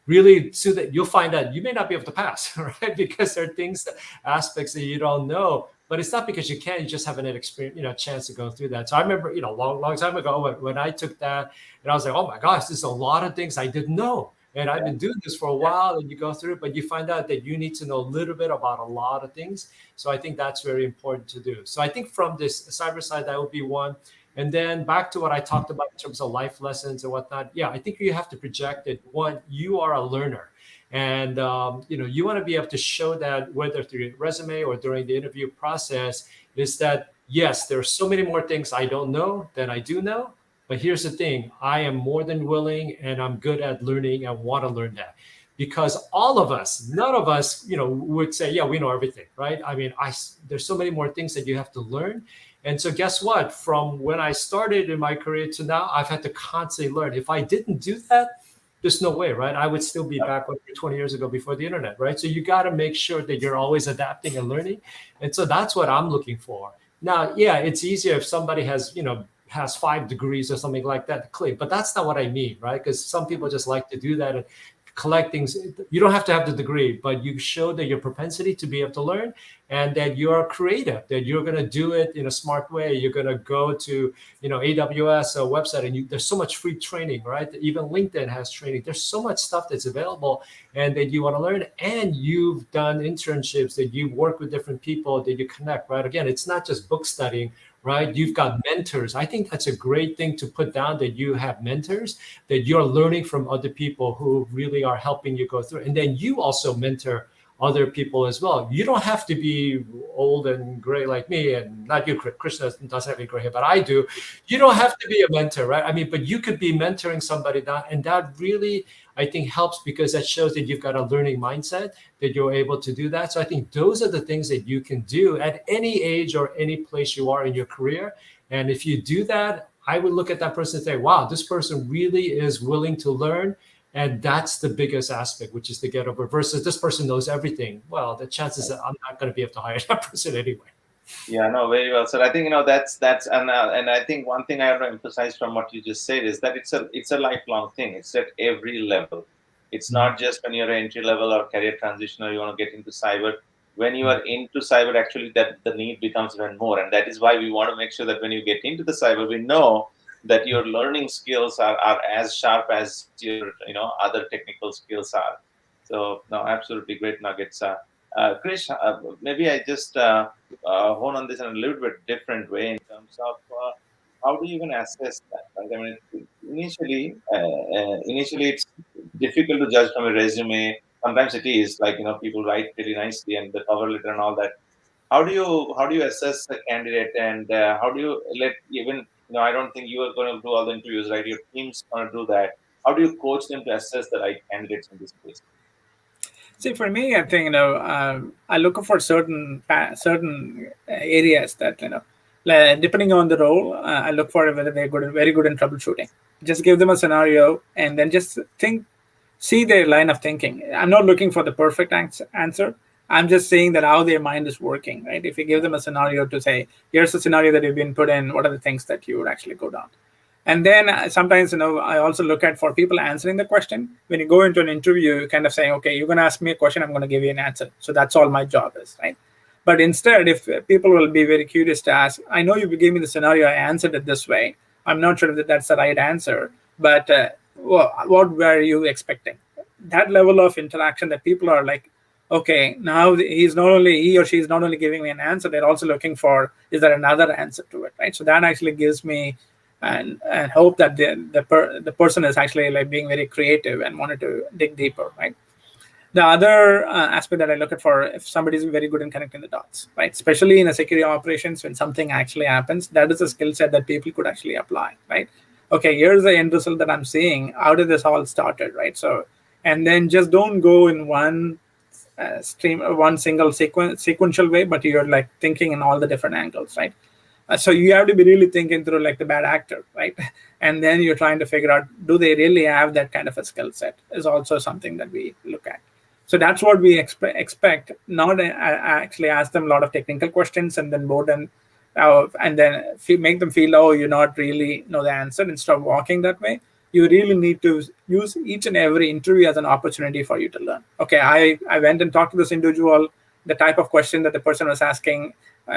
Really, so that you'll find that you may not be able to pass, right? Because there are things, aspects that you don't know. But it's not because you can't. You just haven't had experience, chance to go through that. So I remember, long time ago when I took that, and I was like, oh my gosh, there's a lot of things I didn't know. And I've been doing this for a while, and you go through it, but you find out that you need to know a little bit about a lot of things. So I think that's very important to do. So I think from this cyber side, that would be one. And then back to what I talked about in terms of life lessons and whatnot. Yeah, I think you have to project it. One, you are a learner. And, you want to be able to show that whether through your resume or during the interview process is that, yes, there are so many more things I don't know than I do know. But here's the thing, I am more than willing and I'm good at learning and want to learn that. Because all of us, none of us, would say, yeah, we know everything, right? I mean, there's so many more things that you have to learn. And so guess what? From when I started in my career to now, I've had to constantly learn. If I didn't do that, there's no way, right? I would still be back 20 years ago before the internet, right? So you got to make sure that you're always adapting and learning. And so that's what I'm looking for. Now, yeah, it's easier if somebody has 5 degrees or something like that to click, but that's not what I mean, right? Because some people just like to do that and collect things. You don't have to have the degree, but you show that your propensity to be able to learn, and that you're creative, that you're going to do it in a smart way. You're going to go to, AWS website, and there's so much free training, right? Even LinkedIn has training. There's so much stuff that's available, and that you want to learn. And you've done internships, that you work with different people, that you connect, right? Again, it's not just book studying, right? You've got mentors. I think that's a great thing to put down, that you have mentors, that you're learning from other people who really are helping you go through. And then you also mentor other people as well. You don't have to be old and gray like me, and not you, Krishna doesn't have any gray hair, but I do. You don't have to be a mentor, right? I mean, but you could be mentoring somebody that, and that really, I think, helps, because that shows that you've got a learning mindset, that you're able to do that. So I think those are the things that you can do at any age or any place you are in your career. And if you do that, I would look at that person and say, wow, this person really is willing to learn. And that's the biggest aspect, which is to get over, versus this person knows everything. Well, the chances that I'm not going to be able to hire that person anyway. Yeah, no, very well said. I think that's and I think one thing I want to emphasize from what you just said is that it's a lifelong thing. It's at every level. It's not just when you're entry level or career transition or you want to get into cyber. When you are into cyber, actually, that the need becomes even more, and that is why we want to make sure that when you get into the cyber, we know that your learning skills are as sharp as your other technical skills are. So no, absolutely great nuggets. Krish, maybe I just hone on this in a little bit different way in terms of how do you even assess that? Right? I mean, initially it's difficult to judge from a resume. Sometimes it is like people write really nicely and the cover letter and all that. How do you assess a candidate, and how do you let even I don't think you are going to do all the interviews, right? Your team's going to do that. How do you coach them to assess the right candidates in this case? See, for me, I think I look for certain areas that depending on the role, I look for whether they're very good in troubleshooting. Just give them a scenario and then just see their line of thinking. I'm not looking for the perfect answer. I'm just saying that how their mind is working, right? If you give them a scenario to say, here's the scenario that you've been put in, what are the things that you would actually go down? And then sometimes, I also look at for people answering the question. When you go into an interview, you kind of saying, okay, you're going to ask me a question, I'm going to give you an answer. So that's all my job is, right? But instead, if people will be very curious to ask, I know you gave me the scenario, I answered it this way. I'm not sure that that's the right answer, but what were you expecting? That level of interaction that people are like, okay, now he or she is not only giving me an answer, they're also looking for, is there another answer to it, right? So that actually gives me and hope that the person is actually like being very creative and wanted to dig deeper, right? The other aspect that I look at for, if somebody is very good in connecting the dots, right? Especially in a security operations, when something actually happens, that is a skill set that people could actually apply, right? Okay, here's the end result that I'm seeing. How did this all started, right? So, and then just don't go in one one single sequential way, but you're like thinking in all the different angles, right? So you have to be really thinking through like the bad actor, right? And then you're trying to figure out, do they really have that kind of a skill set, is also something that we look at. So that's what we expect, not actually ask them a lot of technical questions and then board them and then make them feel, oh, you not really know the answer. Instead of walking that way, you really need to use each and every interview as an opportunity for you to learn. Okay, I went and talked to this individual. The type of question that the person was asking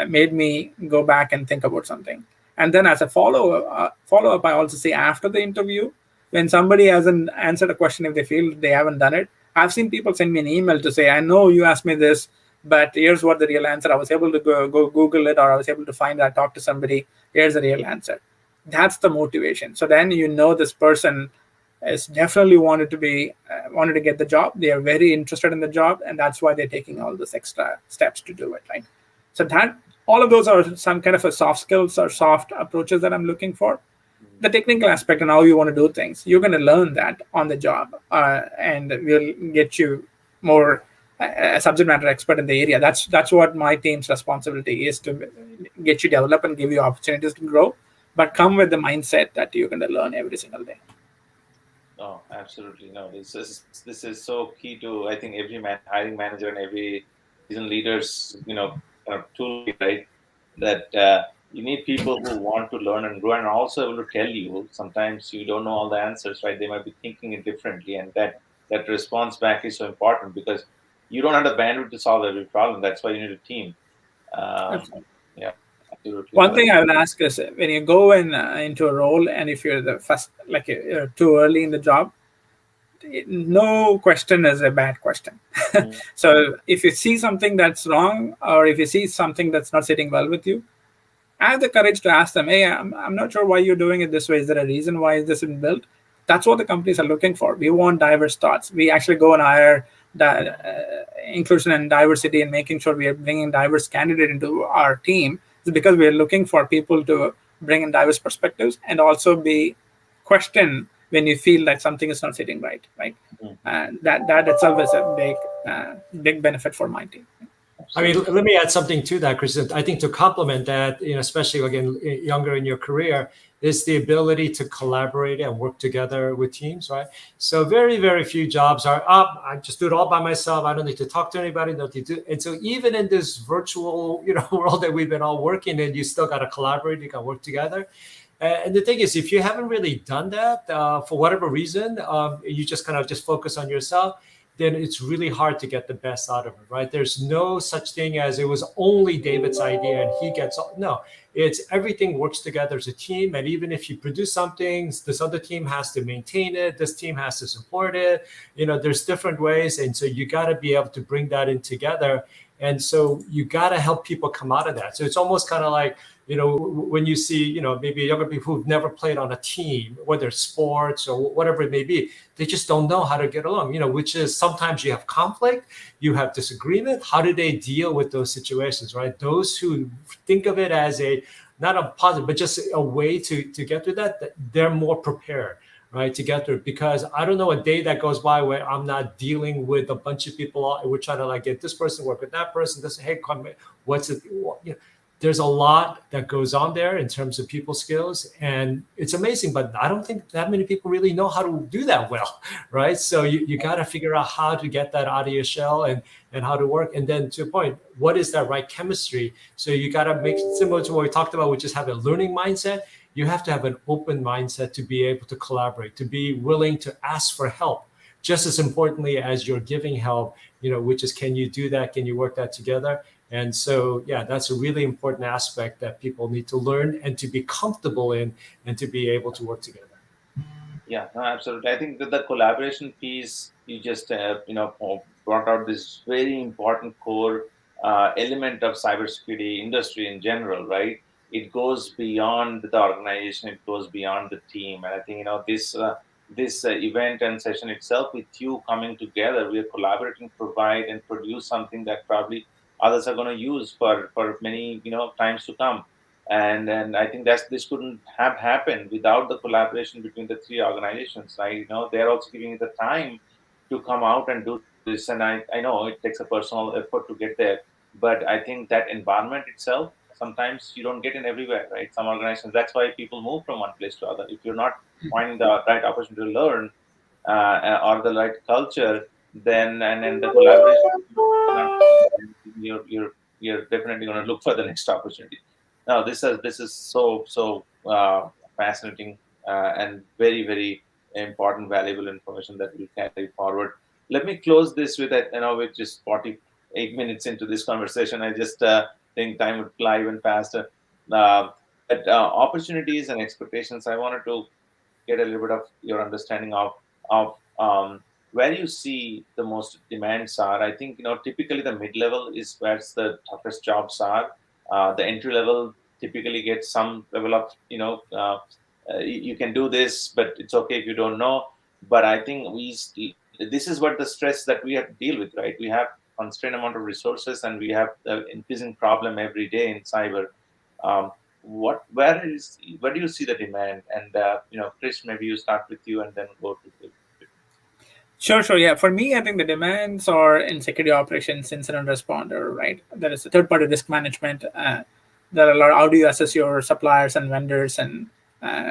made me go back and think about something. And then as a follow-up, I also say after the interview, when somebody hasn't answered a question, if they feel they haven't done it, I've seen people send me an email to say, I know you asked me this, but here's what the real answer. I was able to go Google it, or I was able to find that, talk to somebody. Here's the real answer. That's the motivation. So then this person is definitely wanted to get the job. They are very interested in the job, and that's why they're taking all these extra steps to do it, right? So that all of those are some kind of a soft skills or soft approaches that I'm looking for. The technical aspect and how you want to do things, you're going to learn that on the job, and we'll get you more a subject matter expert in the area. That's what my team's responsibility is, to get you develop and give you opportunities to grow, but come with the mindset that you're going to learn every single day. No, absolutely. No, this is so key to, I think, every hiring manager and every seasoned leaders, kind of tool, right? That you need people who want to learn and grow, and also able to tell you. Sometimes you don't know all the answers, right? They might be thinking it differently, and that that response back is so important, because you don't have the bandwidth to solve every problem. That's why you need a team. Yeah, absolutely One thing correct. I would ask is, when you go into a role, and if you're the first, like you're too early in the job, no question is a bad question. Mm. So if you see something that's wrong, or if you see something that's not sitting well with you, have the courage to ask them, hey, I'm not sure why you're doing it this way. Is there a reason why this is built? That's what the companies are looking for. We want diverse thoughts. We actually go and hire inclusion and diversity, and making sure we are bringing diverse candidate into our team. It's because we are looking for people to bring in diverse perspectives, and also be question when you feel like something is not sitting right. Mhm. That itself is a big benefit for my team. I mean, Absolutely. let me add something to that, Chris. I think to complement that, especially again, younger in your career, is the ability to collaborate and work together with teams, right? So very, very few jobs are up. I just do it all by myself. I don't need to talk to anybody. Don't need to. And so even in this virtual, world that we've been all working in, you still got to collaborate. You got to work together. And the thing is, if you haven't really done that for whatever reason, you just kind of just focus on yourself, then it's really hard to get the best out of it, right? There's no such thing as it was only David's idea and he gets all. No, it's everything works together as a team. And even if you produce something, this other team has to maintain it. This team has to support it. There's different ways. And so you got to be able to bring that in together. And so you got to help people come out of that. So it's almost kind of like, when you see, maybe younger people who've never played on a team, whether it's sports or whatever it may be, they just don't know how to get along, which is sometimes you have conflict, you have disagreement. How do they deal with those situations, right? Those who think of it as not a positive, but just a way to get through that, they're more prepared, right, to get through. Because I don't know a day that goes by where I'm not dealing with a bunch of people. We're trying to get this person, work with that person, hey, come, what's it, there's a lot that goes on there in terms of people skills, and it's amazing, but I don't think that many people really know how to do that well, right? So you got to figure out how to get that out of your shell, and how to work. And then to a point, what is that right chemistry? So you got to make it similar to what we talked about, which is have a learning mindset. You have to have an open mindset to be able to collaborate, to be willing to ask for help, just as importantly as you're giving help, which is, can you do that? Can you work that together? And so, yeah, that's a really important aspect that people need to learn and to be comfortable in, and to be able to work together. Yeah, no, absolutely. I think that the collaboration piece you just brought out this very important core element of cybersecurity industry in general, right? It goes beyond the organization, it goes beyond the team, and I think this event and session itself, with you coming together, we are collaborating, provide and produce something that probably others are going to use for many times to come. And I think this couldn't have happened without the collaboration between the three organizations, right? They're also giving you the time to come out and do this, and I know it takes a personal effort to get there, but I think that environment itself, sometimes you don't get in everywhere, right? Some organizations, that's why people move from one place to other. If you're not finding the right opportunity to learn, or the right culture, then and the collaboration, you're definitely going to look for the next opportunity. Now, this is so fascinating, and very, very important, valuable information that we'll carry forward. Let me close this with that. With just 48 minutes into this conversation, I just think time would fly even faster. But opportunities and expectations, I wanted to get a little bit of your understanding of where you see the most demands are. I think typically the mid level is where the toughest jobs are. The entry level typically gets some level of you can do this, but it's okay if you don't know. But I think this is what the stress that we have to deal with, right? We have constrained amount of resources, and we have the increasing problem every day in cyber. Um, where do you see the demand? And Chris, maybe you start with you and then go to David. Sure. Yeah. For me, I think the demands are in security operations, incident responder, right? There is a third-party risk management. There are a lot. How do you assess your suppliers and vendors, and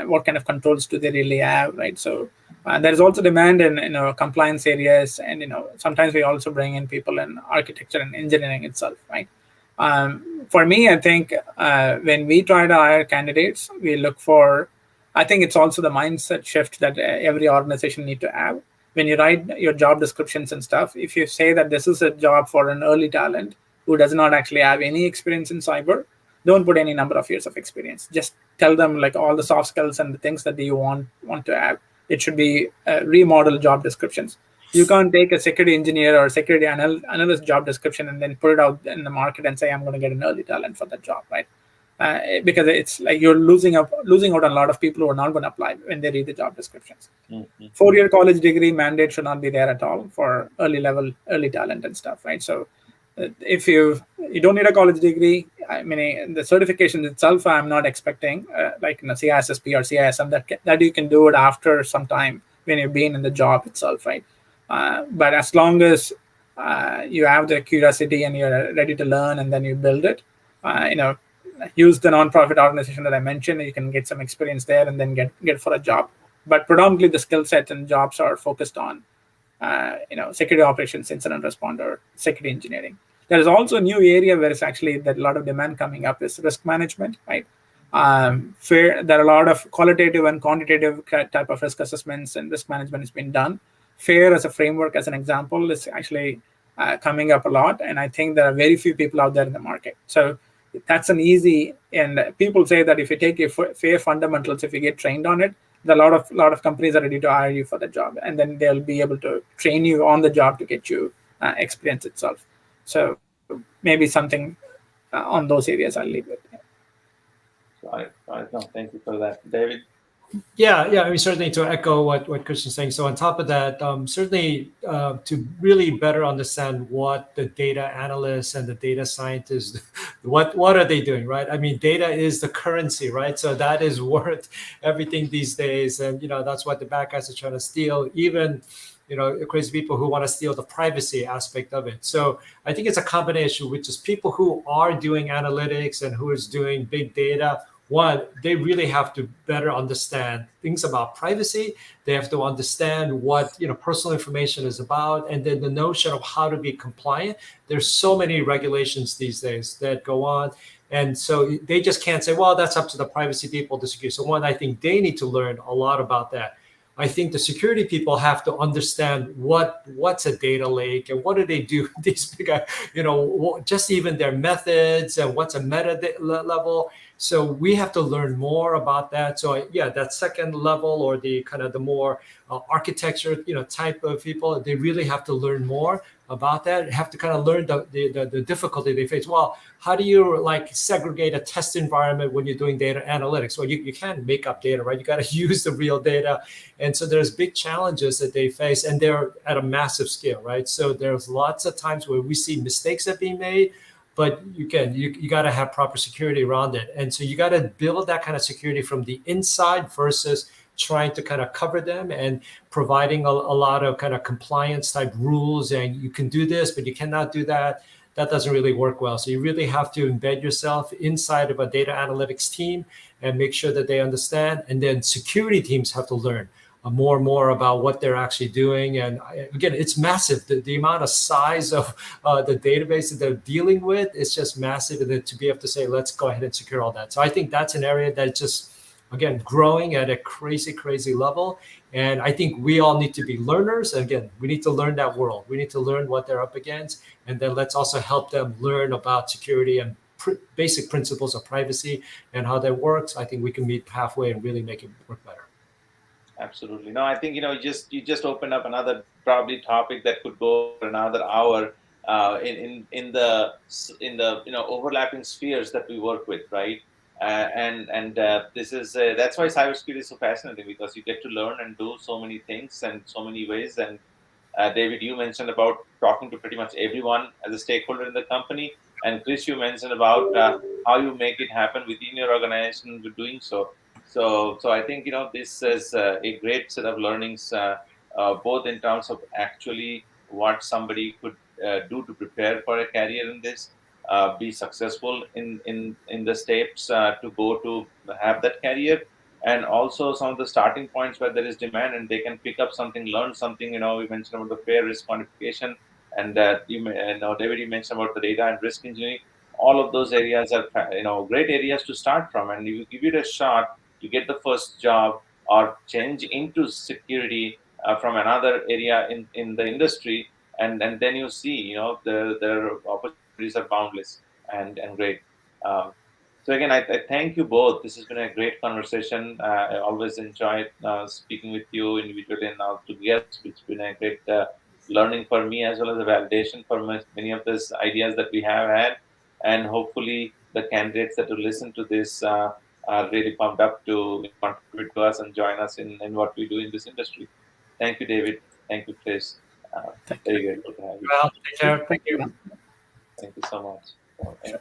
what kind of controls do they really have, right? So there is also demand in compliance areas, and sometimes we also bring in people in architecture and engineering itself, right? For me, I think when we try to hire candidates, we look for. I think it's also the mindset shift that every organization need to have. when you write your job descriptions and stuff, if you say that this is a job for an early talent who does not actually have any experience in cyber, don't put any number of years of experience. Just tell them like all the soft skills and the things that you want to have. It should be remodel job descriptions. You can't take a security engineer or security analyst job description and then put it out in the market and say I'm going to get an early talent for that job, right? Because it's like you're losing out on a lot of people who are not going to apply when they read the job descriptions. Mm-hmm. 4-year college degree mandate should not be there at all for early talent and stuff, right? So if you don't need a college degree, I mean the certification itself, I'm not expecting like CISSP or CISM that you can do it after some time when you've been in the job itself, right? But as long as you have the curiosity and you're ready to learn and then you build it, use the nonprofit organization that I mentioned. You can get some experience there and then get for a job. But predominantly the skill set and jobs are focused on security operations, incident responder, security engineering. There is also a new area where it's actually that a lot of demand coming up is risk management, right? There are a lot of qualitative and quantitative type of risk assessments and risk management has been done. FAIR as a framework, as an example, is actually coming up a lot, and I think there are very few people out there in the market. So that's an easy, and people say that if you take your FAIR fundamentals, if you get trained on it, a lot of companies are ready to hire you for the job, and then they'll be able to train you on the job to get you experience itself. So maybe something on those areas I'll leave it. Right. No, thank you for that, David. Yeah. I mean, certainly to echo what Christian's saying. So on top of that, certainly to really better understand what the data analysts and the data scientists, what are they doing, right? I mean, data is the currency, right? So that is worth everything these days, and that's what the bad guys are trying to steal. Even crazy people who want to steal the privacy aspect of it. So I think it's a combination, which is people who are doing analytics and who is doing big data. One, they really have to better understand things about privacy. They have to understand what personal information is about, and then the notion of how to be compliant. There's so many regulations these days that go on, and so they just can't say, well, that's up to the privacy people to secure. So one, I think they need to learn a lot about that. I think the security people have to understand what's a data lake and what do they do. These big, just even their methods and what's a meta level. So we have to learn more about that. So yeah, that second level or the kind of the more architecture, type of people, they really have to learn more about that. Have to kind of learn the difficulty they face. Well, how do you segregate a test environment when you're doing data analytics? Well, you can't make up data, right? You got to use the real data. And so there's big challenges that they face, and they're at a massive scale, right? So there's lots of times where we see mistakes that being made, but you got to have proper security around it. And so you got to build that kind of security from the inside versus trying to kind of cover them and providing a lot of kind of compliance type rules. And you can do this, but you cannot do that. That doesn't really work well. So you really have to embed yourself inside of a data analytics team and make sure that they understand. And then security teams have to learn more and more about what they're actually doing. And again, it's massive. The amount of size of the database that they're dealing with is just massive. And then to be able to say, let's go ahead and secure all that. So I think that's an area that's just, again, growing at a crazy level. And I think we all need to be learners. And again, we need to learn that world. We need to learn what they're up against. And then let's also help them learn about security and basic principles of privacy and how that works. I think we can meet halfway and really make it work better. Absolutely. No, I think you just opened up another probably topic that could go for another hour in the overlapping spheres that we work with, right? This is that's why cybersecurity is so fascinating, because you get to learn and do so many things and so many ways. And David, you mentioned about talking to pretty much everyone as a stakeholder in the company, and Chris, you mentioned about how you make it happen within your organization with doing so. So I think this is a great set of learnings, both in terms of actually what somebody could do to prepare for a career in this, be successful in the steps to go to have that career, and also some of the starting points where there is demand and they can pick up something, learn something. We mentioned about the fair risk quantification, and David, you mentioned about the data and risk engineering. All of those areas are great areas to start from, and if you give it a shot to get the first job or change into security, from another area in the industry, and then you see, their opportunities are boundless and great. So again, I thank you both. This has been a great conversation. I always enjoyed speaking with you individually and now together. It's been a great learning for me, as well as a validation for many of these ideas that we have had. And hopefully the candidates that will listen to this are really pumped up to contribute to us and join us in what we do in this industry. Thank you, David. Thank you, Chris. Thank Very you. grateful to have you. Well, take care. Thank you. Thank you so much. Sure.